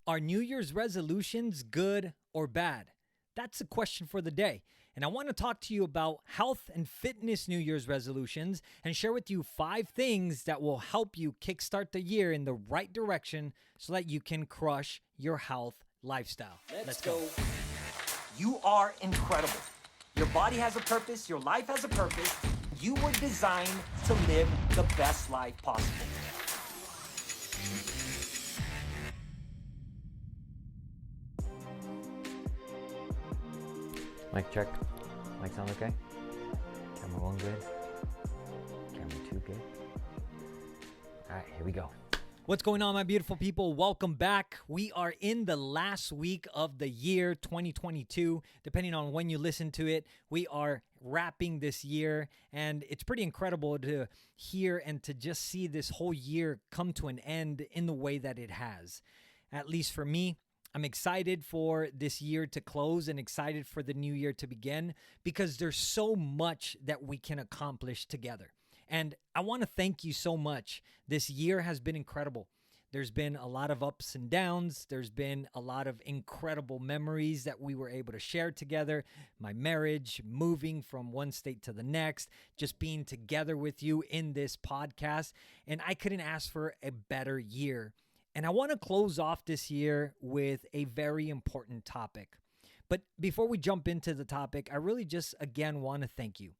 Are New Year's resolutions good or bad? That's the question for the day. And I want to talk to you about health and fitness New Year's resolutions and share with you 5 things that will help you kickstart the year in the right direction so that you can crush your health lifestyle. Let's go. You are incredible. Your body has a purpose. Your life has a purpose. You were designed to live the best life possible. Mic check. Mic sound okay? Camera 1 good? Camera 2 good? All right, here we go. What's going on, my beautiful people? Welcome back. We are in the last week of the year 2022. Depending on when you listen to it, we are wrapping this year, and it's pretty incredible to hear and to just see this whole year come to an end in the way that it has. At least for me, I'm excited for this year to close and excited for the new year to begin because there's so much that we can accomplish together. And I want to thank you so much. This year has been incredible. There's been a lot of ups and downs. There's been a lot of incredible memories that we were able to share together. My marriage, moving from one state to the next, just being together with you in this podcast. And I couldn't ask for a better year. And I want to close off this year with a very important topic. But before we jump into the topic, I really just, again, want to thank you.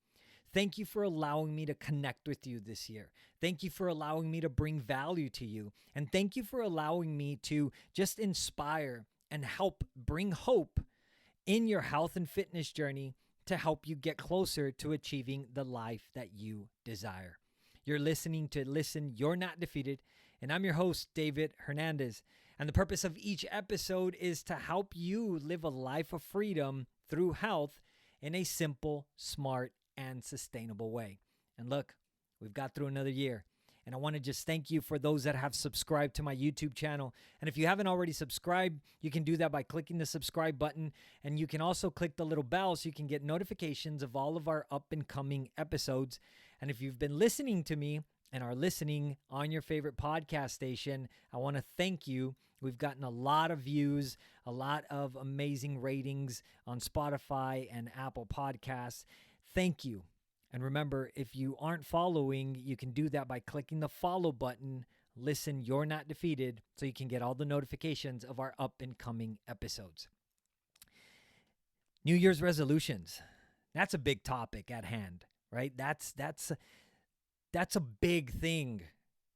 Thank you for allowing me to connect with you this year. Thank you for allowing me to bring value to you. And thank you for allowing me to just inspire and help bring hope in your health and fitness journey to help you get closer to achieving the life that you desire. You're listening to Listen, You're Not Defeated. And I'm your host, David Hernandez. And the purpose of each episode is to help you live a life of freedom through health in a simple, smart, and sustainable way. And look, we've got through another year. And I want to just thank you for those that have subscribed to my YouTube channel. And if you haven't already subscribed, you can do that by clicking the subscribe button. And you can also click the little bell so you can get notifications of all of our up and coming episodes. And if you've been listening to me and are listening on your favorite podcast station, I want to thank you. We've gotten a lot of views, a lot of amazing ratings on Spotify and Apple Podcasts. Thank you. And remember, if you aren't following, you can do that by clicking the follow button. Listen, You're Not Defeated, so you can get all the notifications of our up and coming episodes. New Year's resolutions. That's a big topic at hand, right? That's a big thing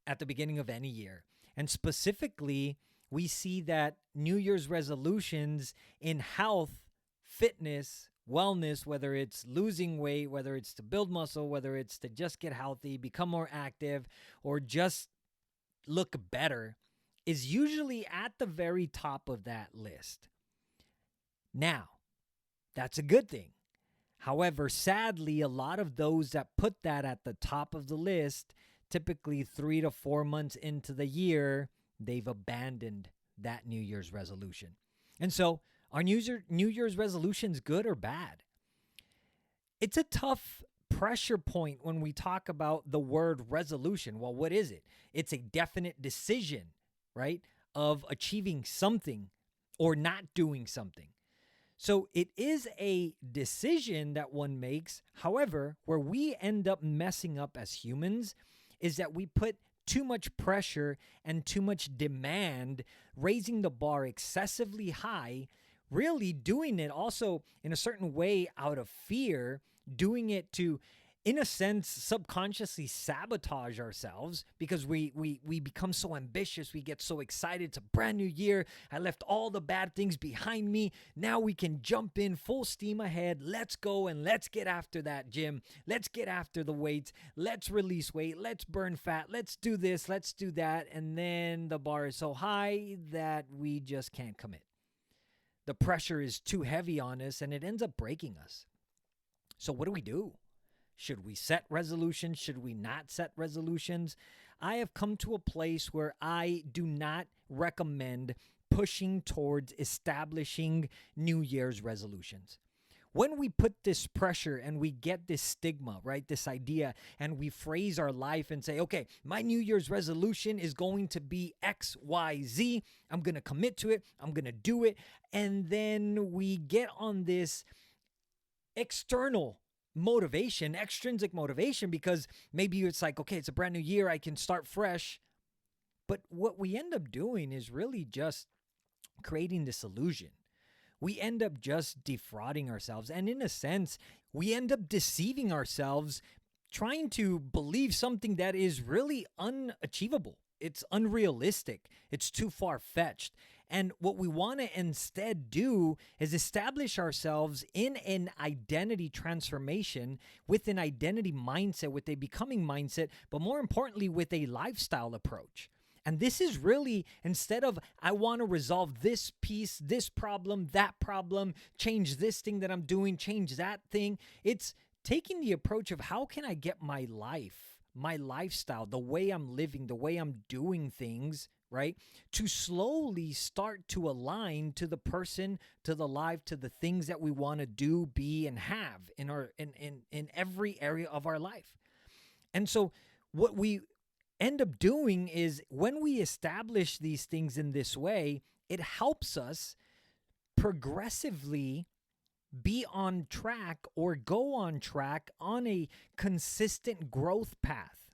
at the beginning of any year. And specifically, we see that New Year's resolutions in health, fitness, wellness, whether it's losing weight, whether it's to build muscle, whether it's to just get healthy, become more active, or just look better, is usually at the very top of that list. Now, that's a good thing. However, sadly, a lot of those that put that at the top of the list, typically 3 to 4 months into the year, they've abandoned that New Year's resolution. And so, are New Year's resolutions good or bad? It's a tough pressure point when we talk about the word resolution. Well, what is it? It's a definite decision, right, of achieving something or not doing something. So it is a decision that one makes. However, where we end up messing up as humans is that we put too much pressure and too much demand, raising the bar excessively high, really doing it also in a certain way out of fear, doing it to, in a sense, subconsciously sabotage ourselves because we become so ambitious. We get so excited. It's a brand new year. I left all the bad things behind me. Now we can jump in full steam ahead. Let's go and let's get after that gym. Let's get after the weights. Let's release weight. Let's burn fat. Let's do this. Let's do that. And then the bar is so high that we just can't commit. The pressure is too heavy on us and it ends up breaking us. So what do? Should we set resolutions? Should we not set resolutions? I have come to a place where I do not recommend pushing towards establishing New Year's resolutions. when we put this pressure and we get this stigma, right, this idea, and we phrase our life and say, okay, my New Year's resolution is going to be X, Y, Z. I'm going to commit to it. I'm going to do it. And then we get on this external motivation, extrinsic motivation, because maybe it's like, okay, it's a brand new year. I can start fresh. But what we end up doing is really just creating this illusion. We end up just defrauding ourselves. And in a sense, we end up deceiving ourselves, trying to believe something that is really unachievable. It's unrealistic. It's too far-fetched. And what we want to instead do is establish ourselves in an identity transformation with an identity mindset, with a becoming mindset, but more importantly, with a lifestyle approach. And this is really, instead of, I want to resolve this piece, this problem, that problem, change this thing that I'm doing, change that thing. It's taking the approach of how can I get my life, my lifestyle, the way I'm living, the way I'm doing things, right, to slowly start to align to the person, to the life, to the things that we want to do, be, and have in our in every area of our life. And so what we end up doing is when we establish these things in this way, it helps us progressively be on track or go on track on a consistent growth path.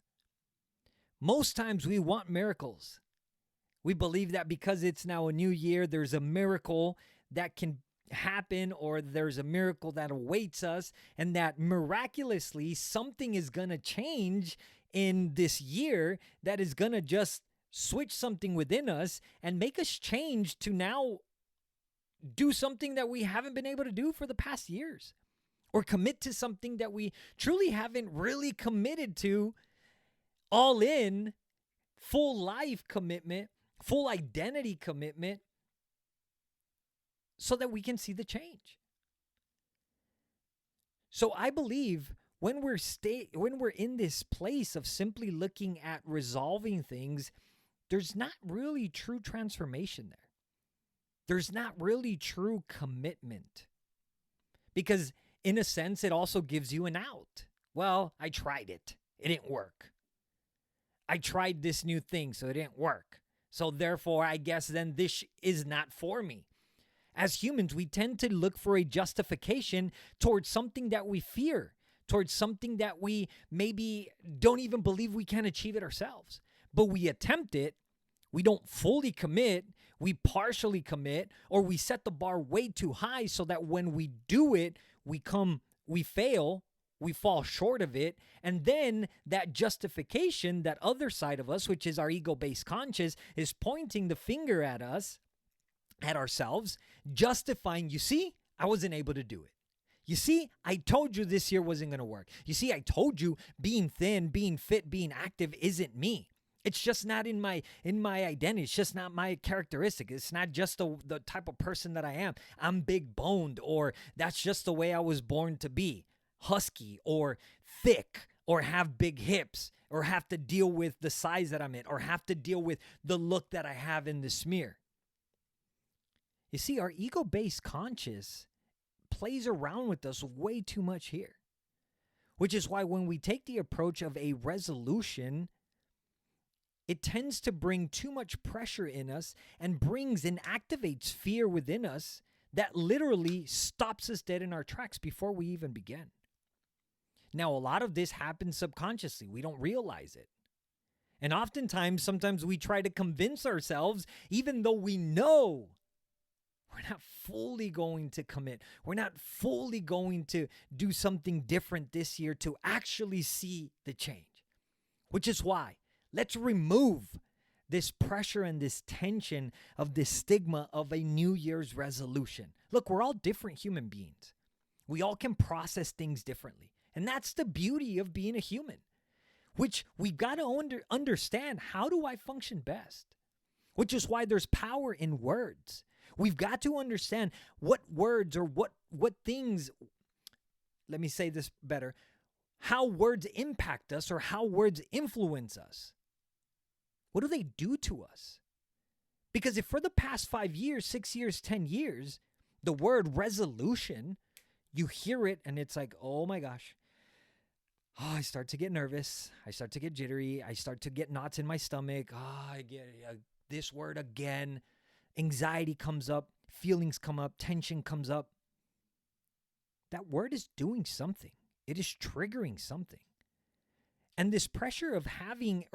Most times we want miracles. We believe that because it's now a new year, there's a miracle that can happen, or there's a miracle that awaits us, and that miraculously something is going to change in this year that is going to just switch something within us and make us change to now do something that we haven't been able to do for the past years, or commit to something that we truly haven't really committed to, all in, full life commitment, full identity commitment, so that we can see the change. So I believe when we're in this place of simply looking at resolving things, there's not really true transformation there. There's not really true commitment. Because in a sense, it also gives you an out. Well, I tried it. It didn't work. I tried this new thing, so it didn't work. So therefore, I guess then this is not for me. As humans, we tend to look for a justification towards something that we fear, towards something that we maybe don't even believe we can achieve it ourselves. But we attempt it, we don't fully commit, we partially commit, or we set the bar way too high so that when we do it, we fail, we fall short of it, and then that justification, that other side of us, which is our ego-based conscious, is pointing the finger at us, at ourselves, justifying, you see, I wasn't able to do it. You see, I told you this year wasn't going to work. You see, I told you being thin, being fit, being active isn't me. It's just not in my identity. It's just not my characteristic. It's not just the type of person that I am. I'm big boned, or that's just the way I was born to be. Husky or thick, or have big hips, or have to deal with the size that I'm in, or have to deal with the look that I have in the smear. You see, our ego-based conscious plays around with us way too much here, which is why when we take the approach of a resolution, it tends to bring too much pressure in us and brings and activates fear within us that literally stops us dead in our tracks before we even begin. Now, a lot of this happens subconsciously. We don't realize it. And oftentimes, sometimes we try to convince ourselves, even though we know we're not fully going to commit, we're not fully going to do something different this year to actually see the change. Which is why, let's remove this pressure and this tension of this stigma of a New Year's resolution. Look, we're all different human beings. We all can process things differently. And that's the beauty of being a human, which we've got to understand, how do I function best? Which is why there's power in words. We've got to understand what words, or what things, let me say this better, how words impact us, or how words influence us. What do they do to us? Because if for the past 5 years, 6 years, 10 years, the word resolution, You hear it and it's like, oh my gosh. Oh, I start to get nervous. I start to get jittery. I start to get knots in my stomach. Oh, I get this word again. Anxiety comes up. Feelings come up. Tension comes up. That word is doing something. It is triggering something. And this pressure of having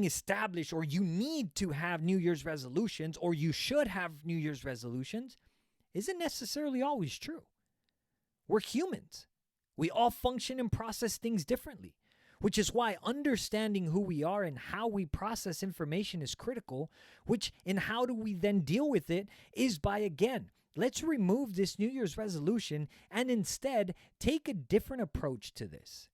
established, or you need to have New Year's resolutions, or you should have New Year's resolutions, isn't necessarily always true. We're humans. We all function and process things differently, which is why understanding who we are and how we process information is critical, which in how do we then deal with it is by, again, let's remove this New Year's resolution and instead take a different approach to this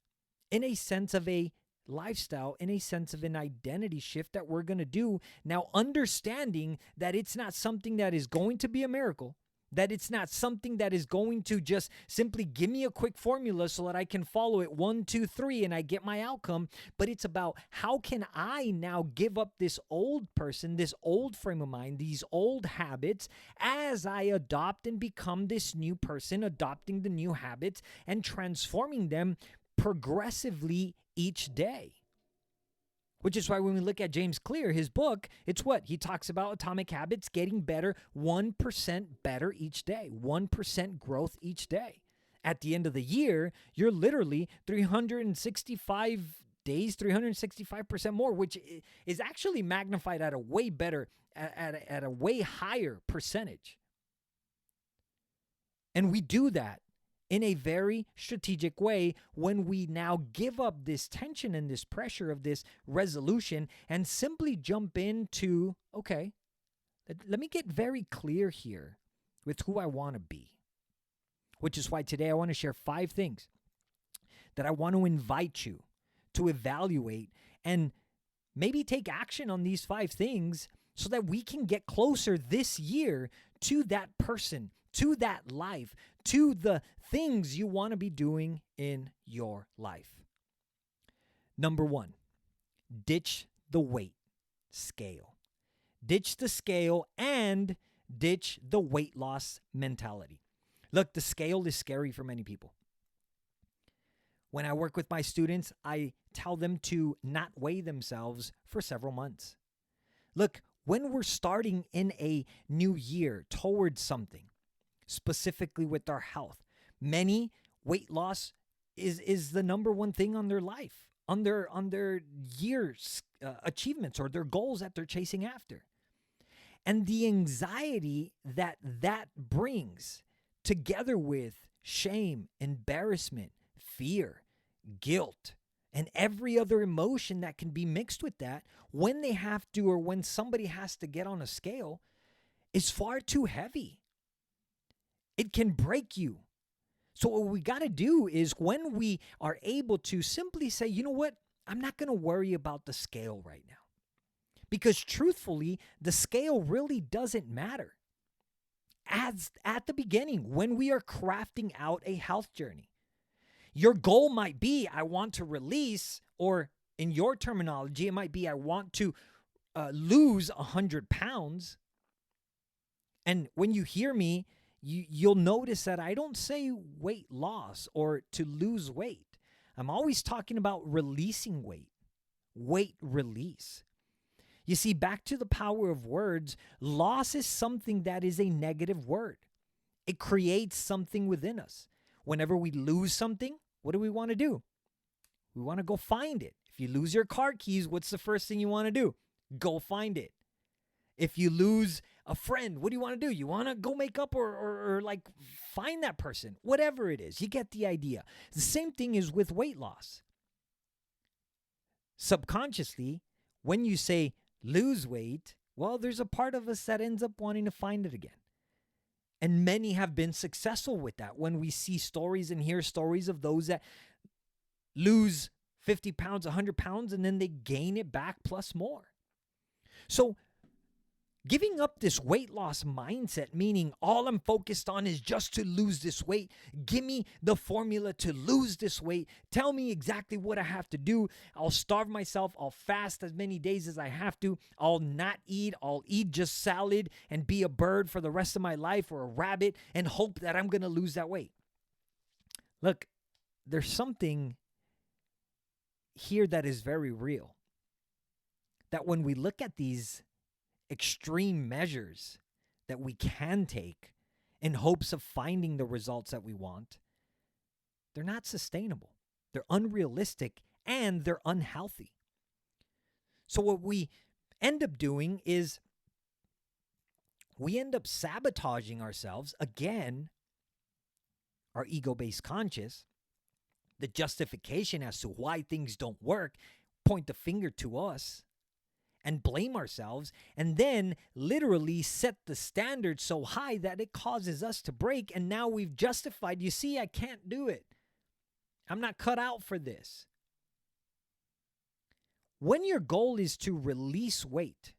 in a sense of a lifestyle, in a sense of an identity shift that we're going to do. Now, understanding that it's not something that is going to be a miracle, that it's not something that is going to just simply give me a quick formula so that I can follow it 1, 2, 3 and I get my outcome. But it's about how can I now give up this old person, this old frame of mind, these old habits as I adopt and become this new person, adopting the new habits and transforming them progressively each day. Which is why when we look at James Clear, his book, it's what? He talks about atomic habits getting better, 1% better each day, 1% growth each day. At the end of the year, you're literally 365 days, 365% more, which is actually magnified at a way better, at a way higher percentage. And we do that in a very strategic way when we now give up this tension and this pressure of this resolution and simply jump into, okay, let me get very clear here with who I want to be. Which is why today I want to share 5 things that I want to invite you to evaluate and maybe take action on these 5 things so that we can get closer this year to that person, to that life, to the things you want to be doing in your life. Number 1, ditch the weight scale. Ditch the scale and ditch the weight loss mentality. Look, the scale is scary for many people. When I work with my students, I tell them to not weigh themselves for several months. Look, when we're starting in a new year towards something, specifically with our health, many weight loss is the number one thing on their life, on their year's achievements or their goals that they're chasing after. And the anxiety that brings together with shame, embarrassment, fear, guilt, and every other emotion that can be mixed with that when they have to, or when somebody has to get on a scale, is far too heavy. It can break you. So what we got to do is when we are able to simply say, you know what, I'm not going to worry about the scale right now. Because truthfully, the scale really doesn't matter. As at the beginning, when we are crafting out a health journey, your goal might be, I want to release, or in your terminology, it might be, I want to lose 100 pounds. And when you hear me, you'll notice that I don't say weight loss or to lose weight. I'm always talking about releasing weight release. You see, back to the power of words, loss is something that is a negative word. It creates something within us. Whenever we lose something, what do we want to do? We want to go find it. If you lose your car keys, what's the first thing you want to do? Go find it. If you lose a friend, what do you want to do? You want to go make up or like find that person, whatever it is. You get the idea. The same thing is with weight loss. Subconsciously, when you say lose weight, well, there's a part of us that ends up wanting to find it again. And many have been successful with that. When we see stories and hear stories of those that lose 50 pounds, 100 pounds, and then they gain it back plus more. So giving up this weight loss mindset, meaning all I'm focused on is just to lose this weight. Give me the formula to lose this weight. Tell me exactly what I have to do. I'll starve myself. I'll fast as many days as I have to. I'll not eat. I'll eat just salad and be a bird for the rest of my life, or a rabbit, and hope that I'm going to lose that weight. Look, there's something here that is very real. That when we look at these extreme measures that we can take in hopes of finding the results that we want, they're not sustainable. They're unrealistic and they're unhealthy. So what we end up doing is we end up sabotaging ourselves again, our ego-based conscious, the justification as to why things don't work, point the finger to us and blame ourselves, and then literally set the standard so high that it causes us to break. And now we've justified, you see, I can't do it. I'm not cut out for this. When your goal is to release weight,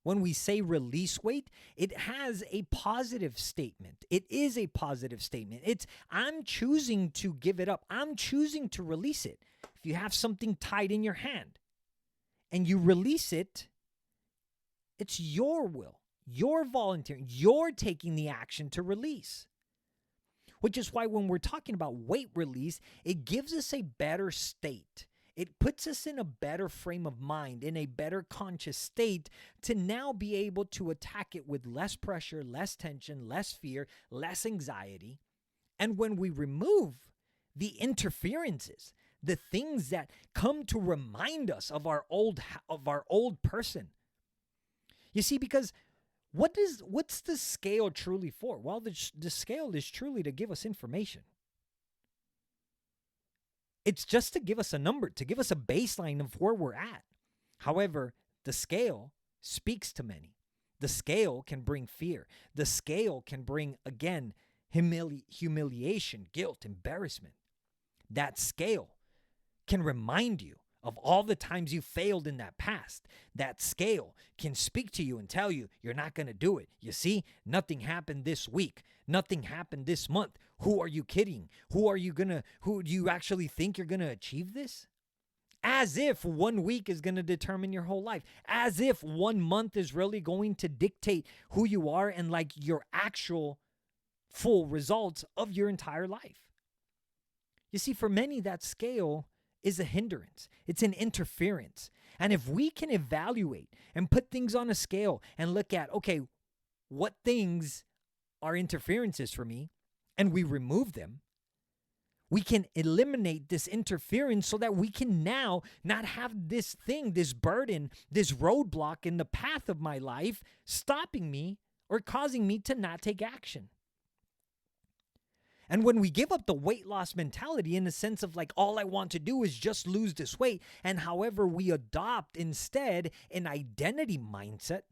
when we say release weight, it has a positive statement. It is a positive statement. It's, I'm choosing to give it up. I'm choosing to release it. If you have something tied in your hand and you release it, it's your will. You're volunteering. You're taking the action to release. Which is why when we're talking about weight release, it gives us a better state. It puts us in a better frame of mind, in a better conscious state to now be able to attack it with less pressure, less tension, less fear, less anxiety. And when we remove the interferences, the things that come to remind us of our old person. You see, because what's the scale truly for? Well, the scale is truly to give us information. It's just to give us a number, to give us a baseline of where we're at. However, the scale speaks to many. The scale can bring fear. The scale can bring, again, humiliation, guilt, embarrassment. That scale can remind you of all the times you failed in that past. That scale can speak to you and tell you you're not going to do it. You see, nothing happened this week. Nothing happened this month. Who are you kidding? Who do you actually think you're going to achieve this? As if 1 week is going to determine your whole life. As if 1 month is really going to dictate who you are and like your actual full results of your entire life. You see, for many, that scale is a hindrance. It's an interference. And if we can evaluate and put things on a scale and look at, okay, what things are interferences for me, and we remove them, we can eliminate this interference so that we can now not have this thing, this burden, this roadblock in the path of my life stopping me or causing me to not take action. And when we give up the weight loss mentality in the sense of like, all I want to do is just lose this weight, and however we adopt instead an identity mindset,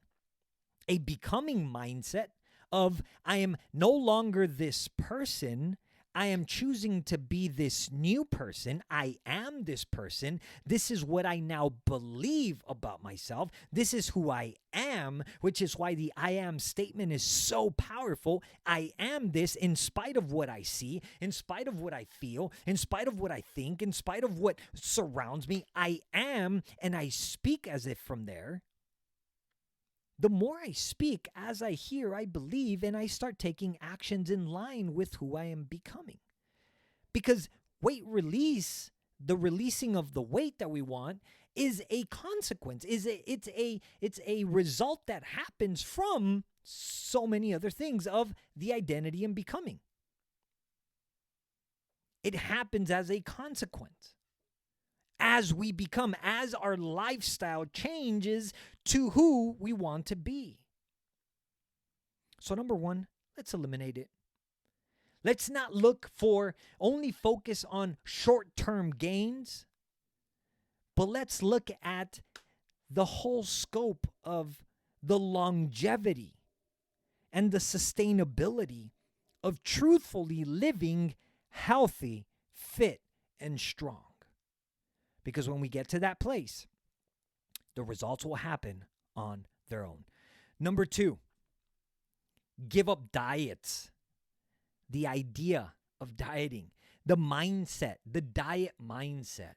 a becoming mindset of I am no longer this person, I am choosing to be this new person. I am this person. This is what I now believe about myself. This is who I am, which is why the I am statement is so powerful. I am this in spite of what I see, in spite of what I feel, in spite of what I think, in spite of what surrounds me. I am, and I speak as if from there. The more I speak, as I hear, I believe, and I start taking actions in line with who I am becoming. Because weight release, the releasing of the weight that we want, is a consequence. It's a result that happens from so many other things of the identity and becoming. It happens as a consequence. As we become, as our lifestyle changes to who we want to be. So number one, let's eliminate it. Let's not only focus on short-term gains, but let's look at the whole scope of the longevity and the sustainability of truthfully living healthy, fit, and strong. Because when we get to that place, the results will happen on their own. Number two, give up diets. The idea of dieting, the mindset, the diet mindset.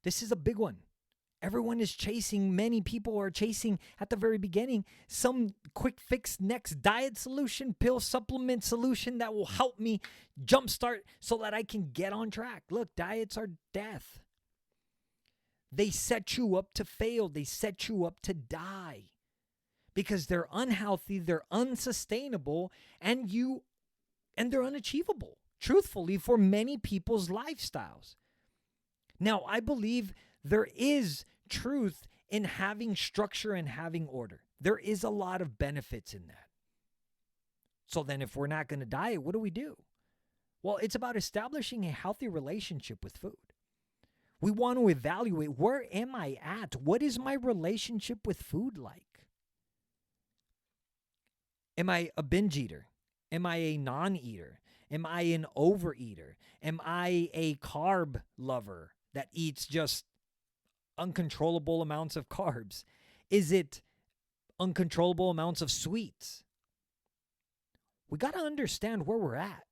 This is a big one. Many people are chasing at the very beginning some quick fix next diet solution, pill supplement solution that will help me jumpstart so that I can get on track. Look, diets are death. They set you up to fail. They set you up to die because they're unhealthy, they're unsustainable, and they're unachievable, truthfully, for many people's lifestyles. Now, I believe there is truth in having structure and having order. There is a lot of benefits in that. So then if we're not going to diet, what do? Well, it's about establishing a healthy relationship with food. We want to evaluate, where am I at? What is my relationship with food like? Am I a binge eater? Am I a non-eater? Am I an overeater? Am I a carb lover that eats just uncontrollable amounts of carbs? Is it uncontrollable amounts of sweets? We got to understand where we're at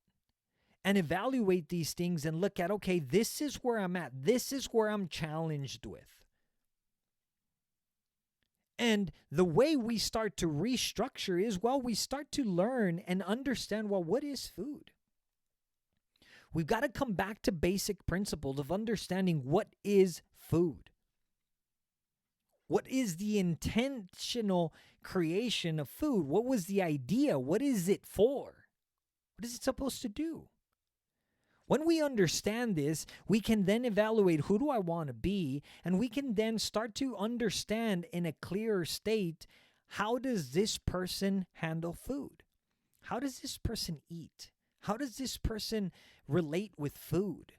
and evaluate these things and look at, okay, this is where I'm at. This is where I'm challenged with. And the way we start to restructure is, well, we start to learn and understand, well, what is food? We've got to come back to basic principles of understanding what is food. What is the intentional creation of food? What was the idea? What is it for? What is it supposed to do? When we understand this, we can then evaluate, who do I want to be? And we can then start to understand in a clearer state, how does this person handle food? How does this person eat? How does this person relate with food?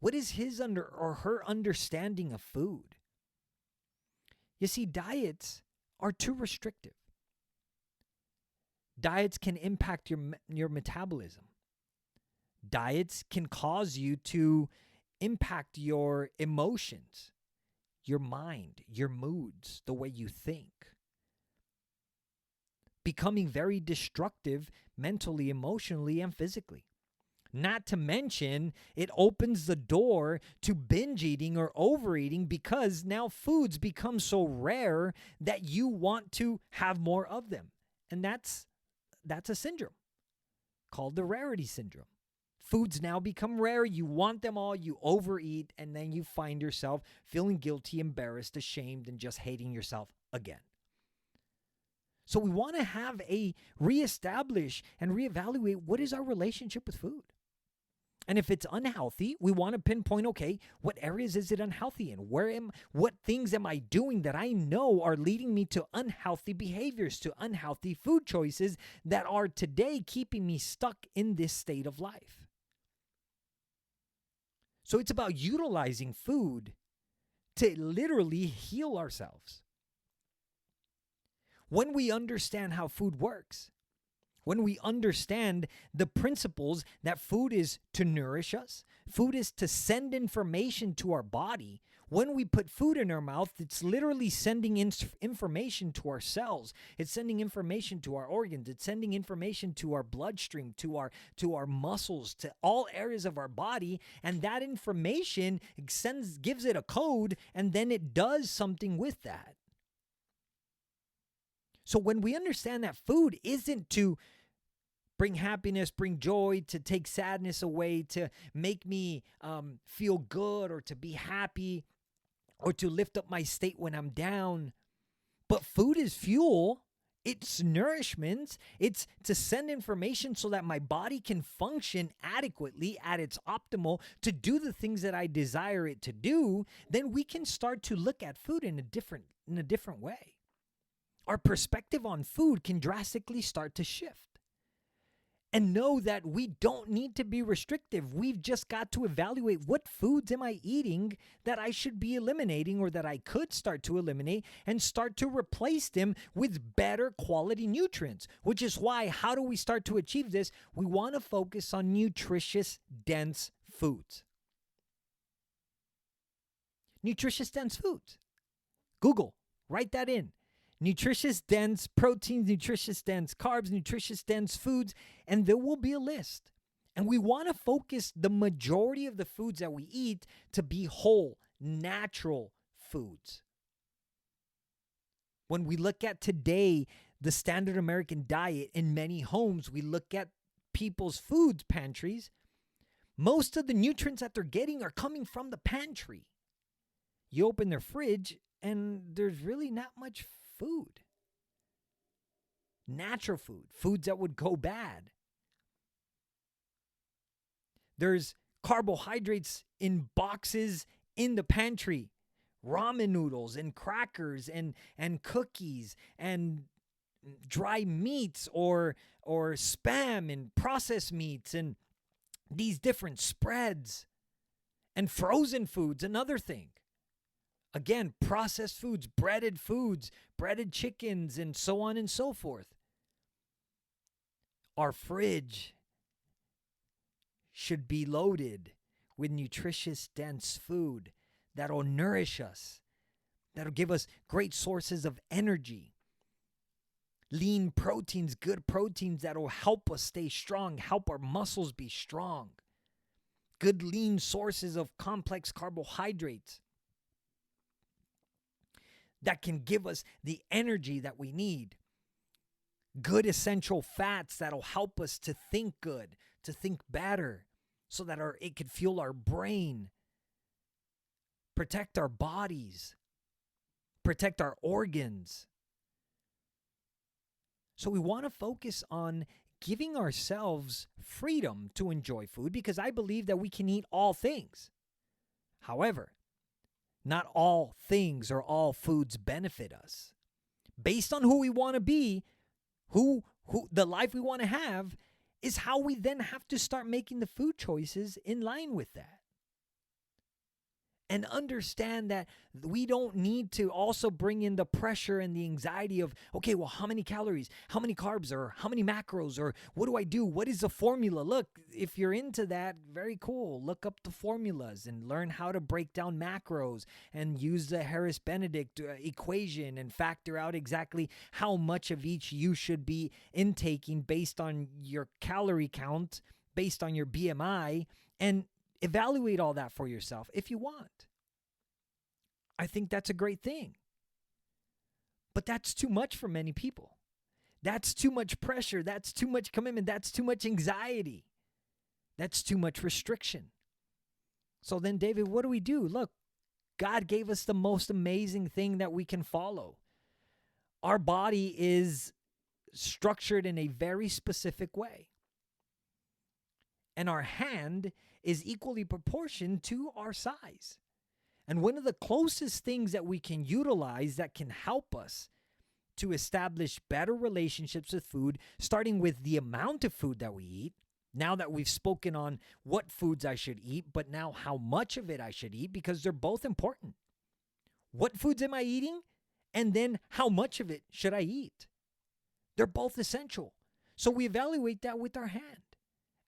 What is his or her understanding of food? You see, diets are too restrictive. Diets can impact your metabolism. Diets can cause you to impact your emotions, your mind, your moods, the way you think. Becoming very destructive mentally, emotionally, and physically. Not to mention, it opens the door to binge eating or overeating because now foods become so rare that you want to have more of them. And that's a syndrome called the rarity syndrome. Foods now become rare. You want them all. You overeat. And then you find yourself feeling guilty, embarrassed, ashamed, and just hating yourself again. So we want to reestablish and reevaluate, what is our relationship with food? And if it's unhealthy, we want to pinpoint, okay, what areas is it unhealthy in? What things am I doing that I know are leading me to unhealthy behaviors, to unhealthy food choices that are today keeping me stuck in this state of life? So it's about utilizing food to literally heal ourselves. When we understand how food works, when we understand the principles that food is to nourish us, food is to send information to our body. When we put food in our mouth, it's literally sending information to our cells. It's sending information to our organs. It's sending information to our bloodstream, to our muscles, to all areas of our body. And that information gives it a code, and then it does something with that. So when we understand that food isn't to bring happiness, bring joy, to take sadness away, to make me feel good, or to be happy, or to lift up my state when I'm down. But food is fuel. It's nourishment. It's to send information so that my body can function adequately at its optimal to do the things that I desire it to do. Then we can start to look at food in a different way. Our perspective on food can drastically start to shift. And know that we don't need to be restrictive. We've just got to evaluate, what foods am I eating that I should be eliminating, or that I could start to eliminate, and start to replace them with better quality nutrients. Which is why, how do we start to achieve this? We want to focus on nutritious, dense foods. Nutritious, dense foods. Google, write that in. Nutritious, dense proteins, nutritious, dense carbs, nutritious, dense foods, and there will be a list. And we want to focus the majority of the foods that we eat to be whole, natural foods. When we look at today, the standard American diet in many homes, we look at people's food pantries, most of the nutrients that they're getting are coming from the pantry. You open their fridge and there's really not much food. Natural food, foods that would go bad. There's carbohydrates in boxes in the pantry. Ramen noodles and crackers and cookies and dry meats or spam and processed meats and these different spreads and frozen foods, another thing. Again, processed foods, breaded chickens, and so on and so forth. Our fridge should be loaded with nutritious, dense food that'll nourish us, that'll give us great sources of energy. Lean proteins, good proteins that'll help us stay strong, help our muscles be strong. Good lean sources of complex carbohydrates that can give us the energy that we need. Good essential fats that'll help us to think good, to think better, so that it could fuel our brain, protect our bodies, protect our organs. So we want to focus on giving ourselves freedom to enjoy food because I believe that we can eat all things. However, not all things or all foods benefit us. Based on who we want to be, who the life we want to have, is how we then have to start making the food choices in line with that. And understand that we don't need to also bring in the pressure and the anxiety of, okay, well, how many calories, how many carbs, or how many macros, or what do I do? What is the formula? Look, if you're into that, very cool. Look up the formulas and learn how to break down macros and use the Harris-Benedict equation and factor out exactly how much of each you should be intaking based on your calorie count, based on your BMI, and evaluate all that for yourself if you want. I think that's a great thing. But that's too much for many people. That's too much pressure. That's too much commitment. That's too much anxiety. That's too much restriction. So then, David, what do we do? Look, God gave us the most amazing thing that we can follow. Our body is structured in a very specific way. And our hand is equally proportioned to our size. And one of the closest things that we can utilize that can help us to establish better relationships with food, starting with the amount of food that we eat, now that we've spoken on what foods I should eat, but now how much of it I should eat, because they're both important. What foods am I eating? And then how much of it should I eat? They're both essential. So we evaluate that with our hand.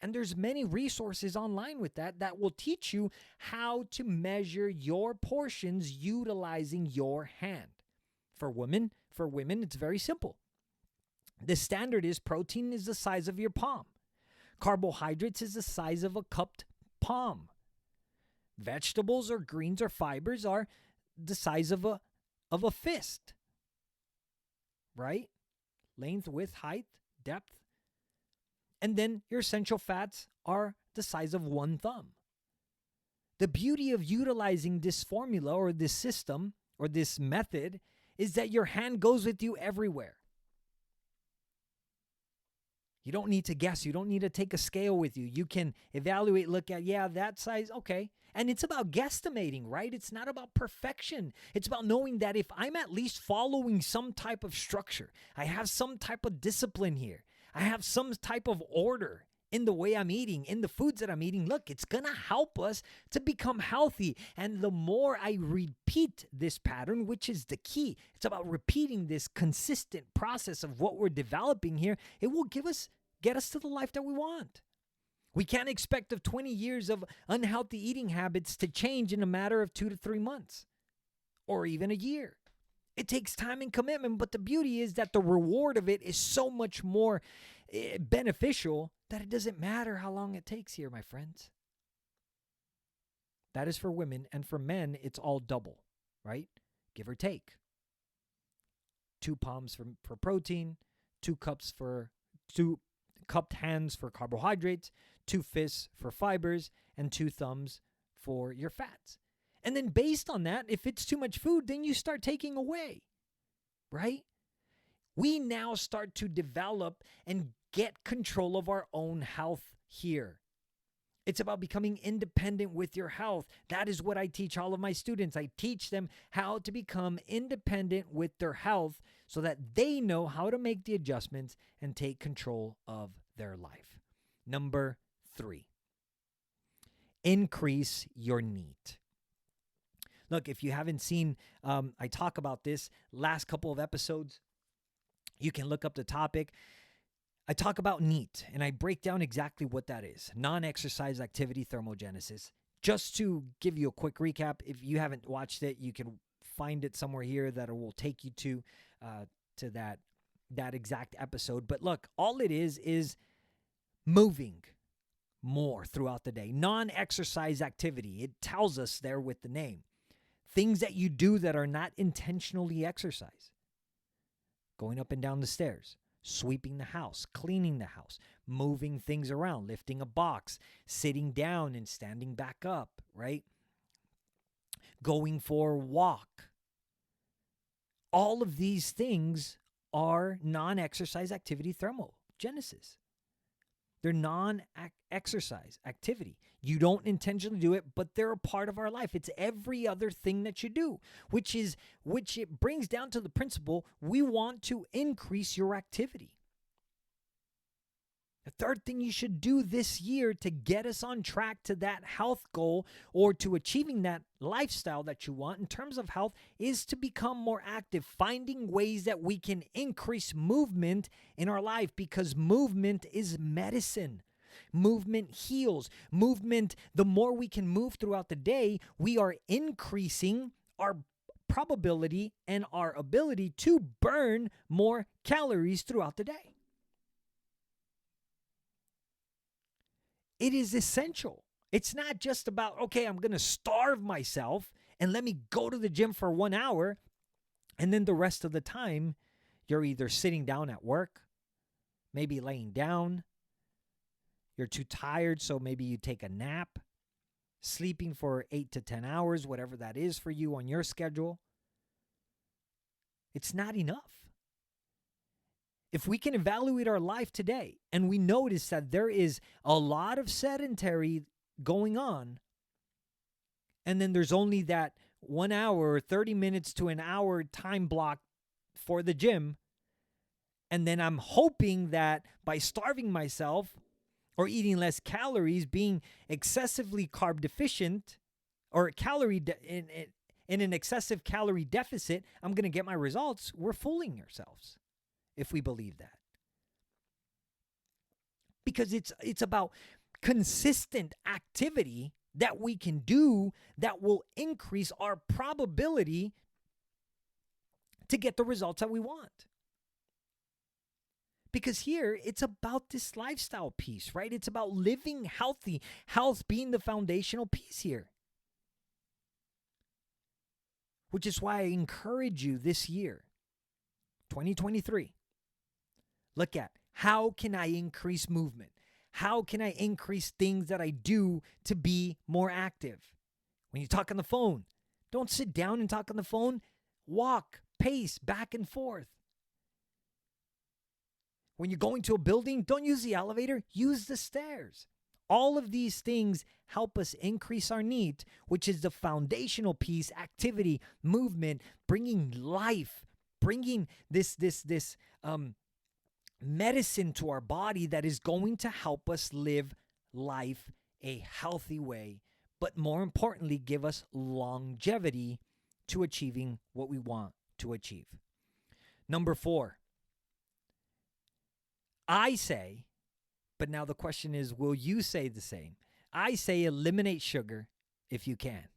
And there's many resources online with that will teach you how to measure your portions utilizing your hand. For women, it's very simple. The standard is protein is the size of your palm. Carbohydrates is the size of a cupped palm. Vegetables or greens or fibers are the size of a fist. Right? Length, width, height, depth. And then your essential fats are the size of one thumb. The beauty of utilizing this formula or this system or this method is that your hand goes with you everywhere. You don't need to guess. You don't need to take a scale with you. You can evaluate, look at, that size, okay. And it's about guesstimating, right? It's not about perfection. It's about knowing that if I'm at least following some type of structure, I have some type of discipline here, I have some type of order in the way I'm eating, in the foods that I'm eating. Look, it's going to help us to become healthy. And the more I repeat this pattern, which is the key, it's about repeating this consistent process of what we're developing here. It will get us to the life that we want. We can't expect of 20 years of unhealthy eating habits to change in a matter of 2 to 3 months or even a year. It takes time and commitment, but the beauty is that the reward of it is so much more beneficial that it doesn't matter how long it takes here, my friends. That is for women, and for men, it's all double, right? Give or take. 2 palms for protein, 2 cupped hands for carbohydrates, 2 fists for fibers, and 2 thumbs for your fats. And then based on that, if it's too much food, then you start taking away, right? We now start to develop and get control of our own health here. It's about becoming independent with your health. That is what I teach all of my students. I teach them how to become independent with their health so that they know how to make the adjustments and take control of their life. Number 3, increase your NEAT. Look, if you haven't seen, I talk about this last couple of episodes. You can look up the topic. I talk about NEAT, and I break down exactly what that is. Non-exercise activity thermogenesis. Just to give you a quick recap, if you haven't watched it, you can find it somewhere here that will take you to that exact episode. But look, all it is moving more throughout the day. Non-exercise activity. It tells us there with the name. Things that you do that are not intentionally exercise. Going up and down the stairs. Sweeping the house, cleaning the house, moving things around, lifting a box, sitting down and standing back up, right? Going for a walk. All of these things are non-exercise activity thermogenesis. They're non-exercise activity. You don't intentionally do it, but they're a part of our life. It's every other thing that you do, which it brings down to the principle, we want to increase your activity. The third thing you should do this year to get us on track to that health goal or to achieving that lifestyle that you want in terms of health is to become more active, finding ways that we can increase movement in our life because movement is medicine. Movement heals. Movement, the more we can move throughout the day, we are increasing our probability and our ability to burn more calories throughout the day. It is essential. It's not just about, okay, I'm going to starve myself and let me go to the gym for 1 hour. And then the rest of the time, you're either sitting down at work, maybe laying down. You're too tired, so maybe you take a nap, sleeping for 8 to 10 hours, whatever that is for you on your schedule. It's not enough. If we can evaluate our life today and we notice that there is a lot of sedentary going on, and then there's only that 1 hour or 30 minutes to an hour time block for the gym, and then I'm hoping that by starving myself or eating less calories, being excessively carb deficient or in an excessive calorie deficit, I'm going to get my results, we're fooling ourselves. If we believe that. Because it's about consistent activity that we can do that will increase our probability to get the results that we want. Because here, it's about this lifestyle piece, right? It's about living healthy, health being the foundational piece here. Which is why I encourage you this year, 2023, look at how can I increase movement? How can I increase things that I do to be more active? When you talk on the phone, don't sit down and talk on the phone. Walk, pace, back and forth. When you're going to a building, don't use the elevator, use the stairs. All of these things help us increase our NEAT, which is the foundational piece, activity, movement, bringing life, bringing this medicine to our body that is going to help us live life a healthy way, but more importantly, give us longevity to achieving what we want to achieve. Number 4, I say, but now the question is, will you say the same? I say eliminate sugar if you can.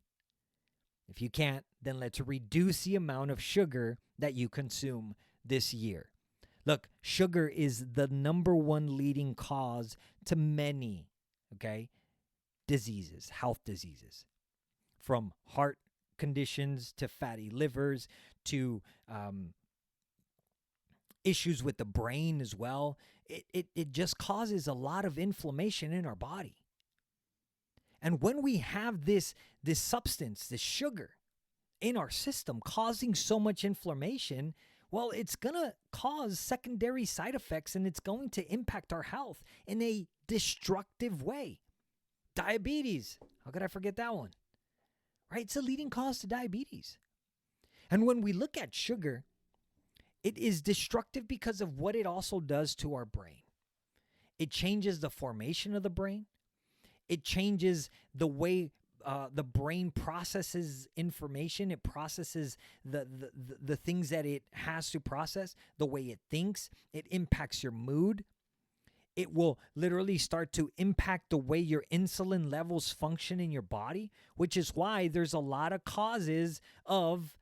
If you can't, then let's reduce the amount of sugar that you consume this year. Look, sugar is the number one leading cause to many, diseases, health diseases, from heart conditions to fatty livers to issues with the brain as well. It just causes a lot of inflammation in our body. And when we have this substance, this sugar in our system causing so much inflammation, well, it's going to cause secondary side effects, and it's going to impact our health in a destructive way. Diabetes. How could I forget that one? Right? It's a leading cause to diabetes. And when we look at sugar, it is destructive because of what it also does to our brain. It changes the formation of the brain. It changes the way the brain processes information. It processes the things that it has to process, the way it thinks. It impacts your mood. It will literally start to impact the way your insulin levels function in your body, which is why there's a lot of causes of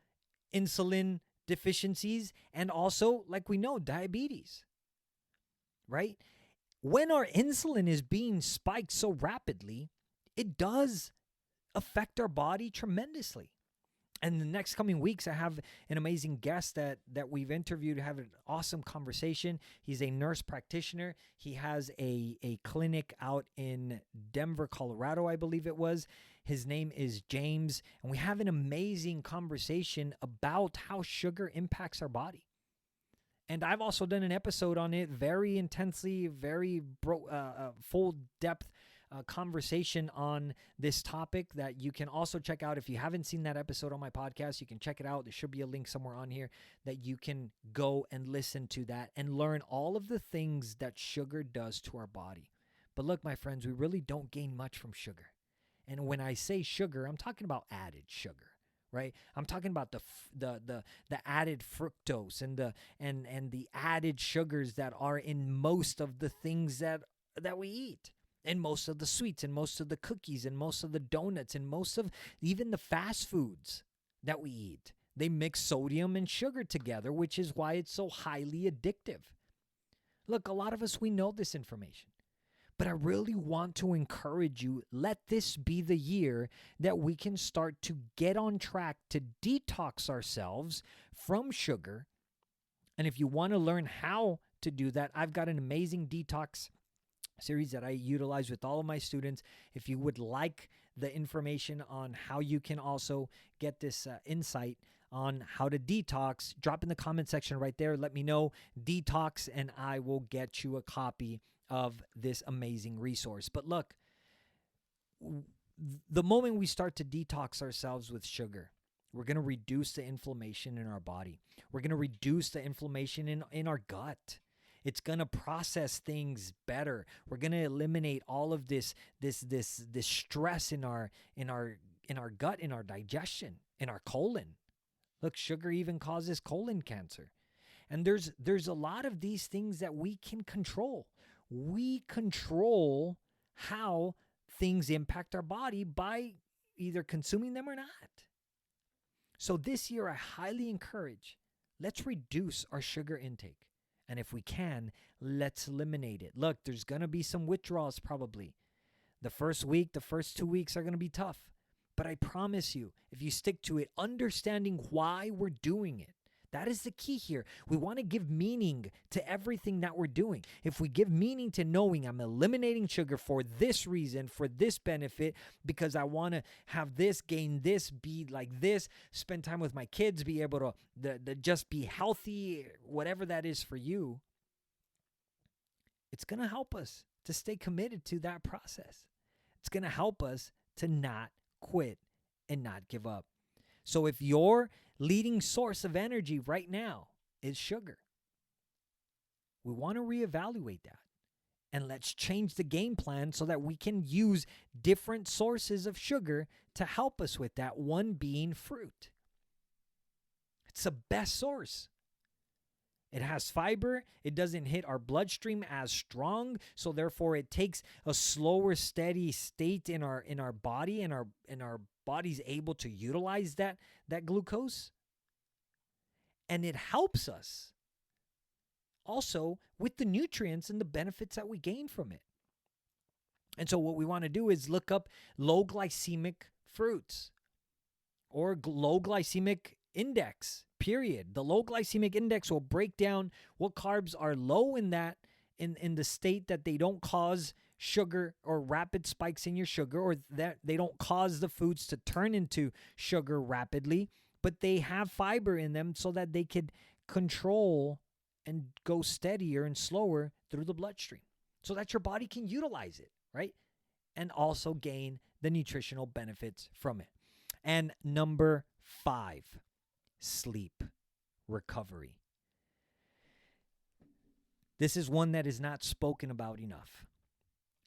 insulin deficiencies and also, like we know, diabetes, right? When our insulin is being spiked so rapidly, it does affect our body tremendously. And in the next coming weeks, I have an amazing guest that we've interviewed to have an awesome conversation. He's a nurse practitioner. He has a clinic out in Denver, Colorado, I believe it was. His name is James. And we have an amazing conversation about how sugar impacts our body. And I've also done an episode on it, very intensely, very full depth conversation on this topic that you can also check out. If you haven't seen that episode on my podcast, you can check it out. There should be a link somewhere on here that you can go and listen to that and learn all of the things that sugar does to our body. But look, my friends, we really don't gain much from sugar. And when I say sugar, I'm talking about added sugar. Right, I'm talking about the added fructose and the added sugars that are in most of the things that we eat, and most of the sweets, and most of the cookies, and most of the donuts, and most of even the fast foods that we eat. They mix sodium and sugar together, which is why it's so highly addictive. Look, a lot of us, we know this information. But I really want to encourage you, let this be the year that we can start to get on track to detox ourselves from sugar. And if you want to learn how to do that, I've got an amazing detox series that I utilize with all of my students. If you would like the information on how you can also get this insight on how to detox, drop in the comment section right there. Let me know, detox, and I will get you a copy of this amazing resource. But look, the moment we start to detox ourselves with sugar, we're going to reduce the inflammation in our body. We're going to reduce the inflammation in our gut. It's going to process things better. We're going to eliminate all of this stress in our gut, in our digestion, in our colon. Look, sugar even causes colon cancer. And there's a lot of these things that we can control. We control how things impact our body by either consuming them or not. So this year, I highly encourage, let's reduce our sugar intake. And if we can, let's eliminate it. Look, there's going to be some withdrawals probably. The first week, the first 2 weeks are going to be tough. But I promise you, if you stick to it, understanding why we're doing it, that is the key here. We want to give meaning to everything that we're doing. If we give meaning to knowing I'm eliminating sugar for this reason, for this benefit, because I want to have this, gain this, be like this, spend time with my kids, be able to just be healthy, whatever that is for you, it's going to help us to stay committed to that process. It's going to help us to not quit and not give up. So if your leading source of energy right now is sugar, we want to reevaluate that. And let's change the game plan so that we can use different sources of sugar to help us with that, one being fruit. It's the best source. It has fiber. It doesn't hit our bloodstream as strong, so therefore it takes a slower, steady state in our body, and our body's able to utilize that glucose. And it helps us also with the nutrients and the benefits that we gain from it. And so what we want to do is look up low glycemic fruits or low glycemic index period. The low glycemic index will break down what carbs are low in that, in the state that they don't cause sugar or rapid spikes in your sugar, or that they don't cause the foods to turn into sugar rapidly, but they have fiber in them so that they could control and go steadier and slower through the bloodstream so that your body can utilize it, right? And also gain the nutritional benefits from it. And number 5, sleep recovery. This is one that is not spoken about enough.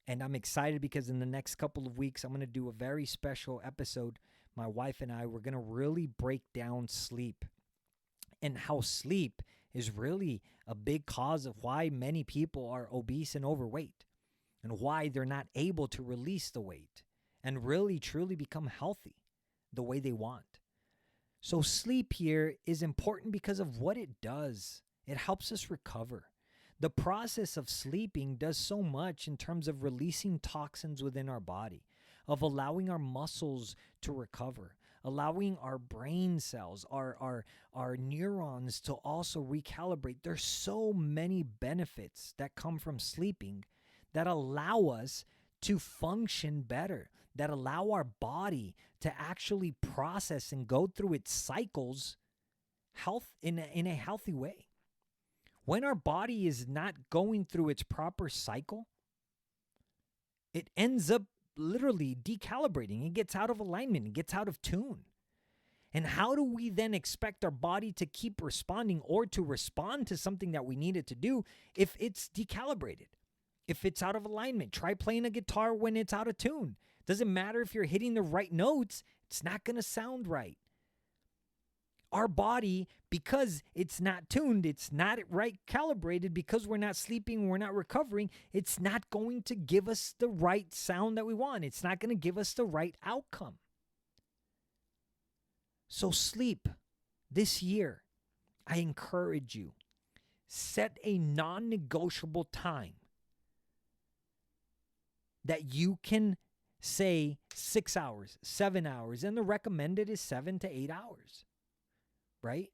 And I'm excited because in the next couple of weeks, I'm going to do a very special episode. My wife and I, we're going to really break down sleep and how sleep is really a big cause of why many people are obese and overweight and why they're not able to release the weight and really truly become healthy the way they want. So sleep here is important because of what it does. It helps us recover. The process of sleeping does so much in terms of releasing toxins within our body, of allowing our muscles to recover, allowing our brain cells, our neurons to also recalibrate. There's so many benefits that come from sleeping that allow us to function better, that allow our body to actually process and go through its cycles in a healthy way. When our body is not going through its proper cycle, it ends up literally decalibrating. It gets out of alignment. It gets out of tune. And how do we then expect our body to keep responding or to respond to something that we need it to do if it's decalibrated, if it's out of alignment? Try playing a guitar when it's out of tune. Doesn't matter if you're hitting the right notes, it's not going to sound right. Our body, because it's not tuned, it's not right calibrated, because we're not sleeping, we're not recovering, it's not going to give us the right sound that we want. It's not going to give us the right outcome. So sleep this year, I encourage you, set a non-negotiable time that you can say 6 hours, 7 hours, and the recommended is 7 to 8 hours. Right?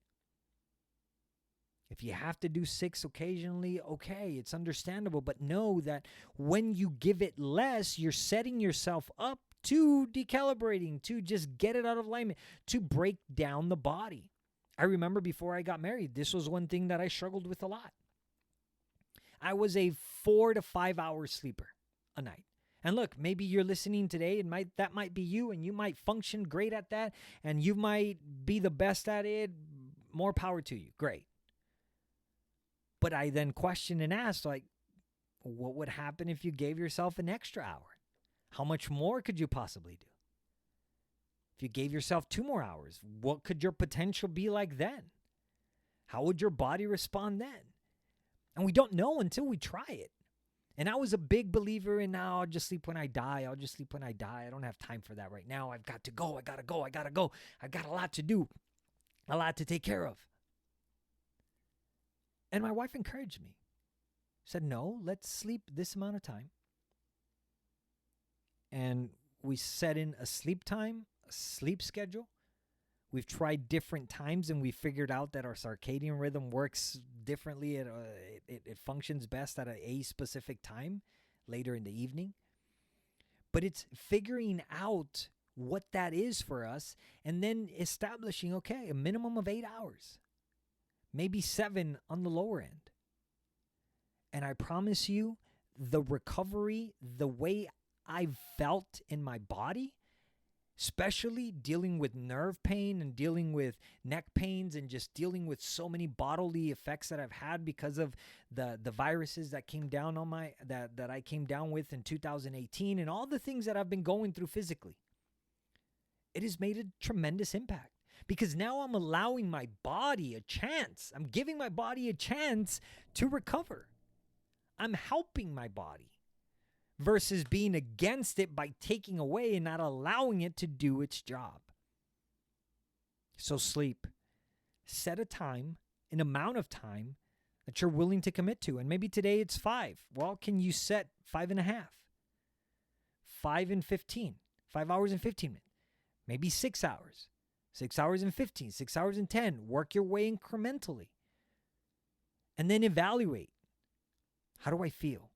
If you have to do 6 occasionally, okay, it's understandable. But know that when you give it less, you're setting yourself up to decalibrating, to just get it out of alignment, to break down the body. I remember before I got married, this was one thing that I struggled with a lot. I was a 4 to 5 hour sleeper a night. And look, maybe you're listening today and that might be you, and you might function great at that, and you might be the best at it. More power to you. Great. But I then questioned and asked, like, what would happen if you gave yourself an extra hour? How much more could you possibly do? If you gave yourself 2 more hours, what could your potential be like then? How would your body respond then? And we don't know until we try it. And I was a big believer in, now I'll just sleep when I die. I'll just sleep when I die. I don't have time for that right now. I've got to go. I got to go. I got to go. I've got a lot to do, a lot to take care of. And my wife encouraged me. Said, no, let's sleep this amount of time. And we set in a sleep time, a sleep schedule. We've tried different times, and we figured out that our circadian rhythm works differently. It functions best at a specific time later in the evening. But it's figuring out what that is for us and then establishing, okay, a minimum of 8 hours, maybe 7 on the lower end. And I promise you, the recovery, the way I've felt in my body, especially dealing with nerve pain and dealing with neck pains and just dealing with so many bodily effects that I've had because of the viruses that came down on that I came down with in 2018 and all the things that I've been going through physically. It has made a tremendous impact because now I'm allowing my body a chance. I'm giving my body a chance to recover. I'm helping my body versus being against it by taking away and not allowing it to do its job. So sleep. Set a time, an amount of time that you're willing to commit to. And maybe today it's 5. Well, can you set 5.5? 5 and 15. 5 hours and 15 minutes. Maybe 6 hours. 6 hours and 15, 6 hours and 10. Work your way incrementally. And then evaluate. How do I feel?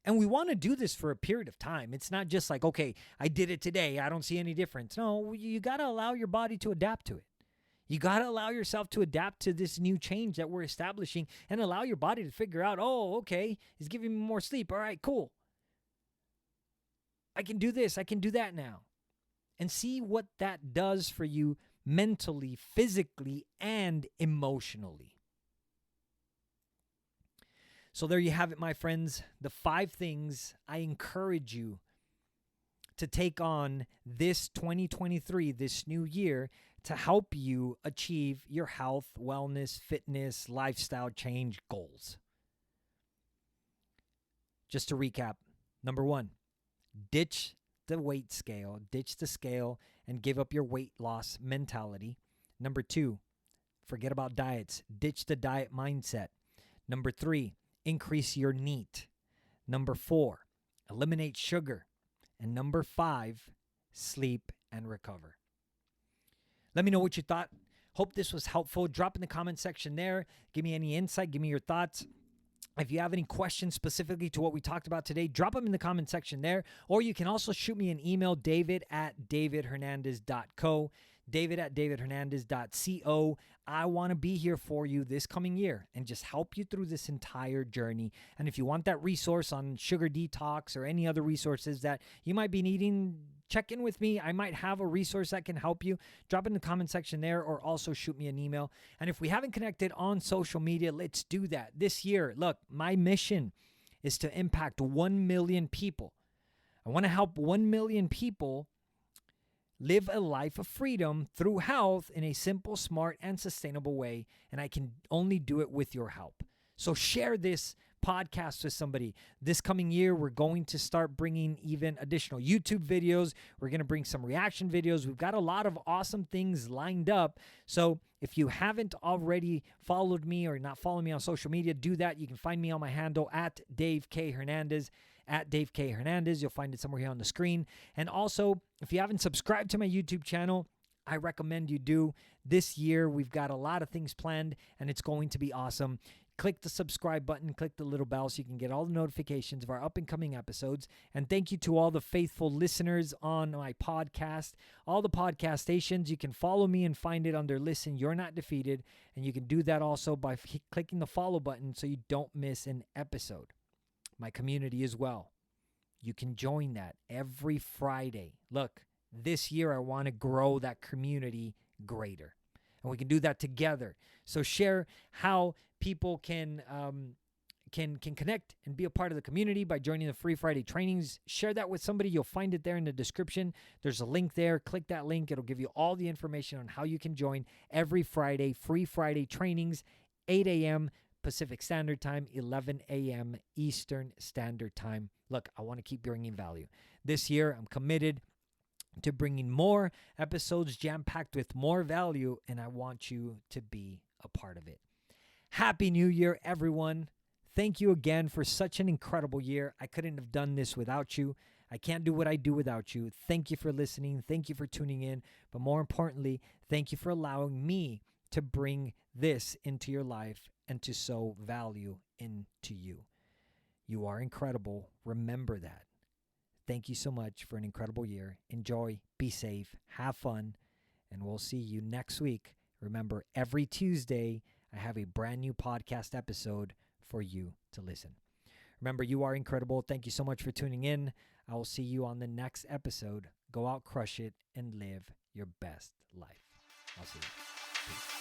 And we want to do this for a period of time. It's not just like, okay, I did it today. I don't see any difference. No, you got to allow your body to adapt to it. You got to allow yourself to adapt to this new change that we're establishing and allow your body to figure out, oh, okay, it's giving me more sleep. All right, cool. I can do this. I can do that now. And see what that does for you mentally, physically, and emotionally. So there you have it, my friends. The 5 things I encourage you to take on this 2023, this new year, to help you achieve your health, wellness, fitness, lifestyle change goals. Just to recap, number 1, ditch the weight scale, ditch the scale, and give up your weight loss mentality. Number 2, forget about diets, ditch the diet mindset. Number 3, increase your NEAT. Number 4, eliminate sugar. And number 5, sleep and recover. Let me know what you thought. Hope this was helpful. Drop in the comment section there. Give me any insight. Give me your thoughts. If you have any questions specifically to what we talked about today, drop them in the comment section there. Or you can also shoot me an email, david@davidhernandez.co. david@davidhernandez.co. I want to be here for you this coming year and just help you through this entire journey. And if you want that resource on sugar detox or any other resources that you might be needing, check in with me. I might have a resource that can help you. Drop in the comment section there or also shoot me an email. And if we haven't connected on social media, let's do that. This year, look, my mission is to impact 1 million people. I want to help 1 million people live a life of freedom through health in a simple, smart, and sustainable way. And I can only do it with your help. So share this podcast with somebody. This coming year, we're going to start bringing even additional YouTube videos. We're going to bring some reaction videos. We've got a lot of awesome things lined up. So if you haven't already followed me or not following me on social media, do that. You can find me on my handle at Dave K. Hernandez. At Dave K. Hernandez. You'll find it somewhere here on the screen. And also, if you haven't subscribed to my YouTube channel, I recommend you do. This year, we've got a lot of things planned, and it's going to be awesome. Click the subscribe button, click the little bell so you can get all the notifications of our up and coming episodes. And thank you to all the faithful listeners on my podcast, all the podcast stations. You can follow me and find it under Listen, You're Not Defeated. And you can do that also by clicking the follow button so you don't miss an episode. My community as well. You can join that every Friday. Look, this year I want to grow that community greater. And we can do that together. So share how people can connect and be a part of the community by joining the free Friday trainings. Share that with somebody. You'll find it there in the description. There's a link there. Click that link. It'll give you all the information on how you can join every Friday, free Friday trainings, 8 a.m. Pacific Standard Time, 11 a.m. Eastern Standard Time. Look, I want to keep bringing value. This year, I'm committed to bringing more episodes jam-packed with more value, and I want you to be a part of it. Happy New Year, everyone. Thank you again for such an incredible year. I couldn't have done this without you. I can't do what I do without you. Thank you for listening. Thank you for tuning in. But more importantly, thank you for allowing me to bring this into your life and to sow value into you. You are incredible. Remember that. Thank you so much for an incredible year. Enjoy, be safe, have fun, and we'll see you next week. Remember, every Tuesday, I have a brand new podcast episode for you to listen. Remember, you are incredible. Thank you so much for tuning in. I will see you on the next episode. Go out, crush it, and live your best life. I'll see you. Peace.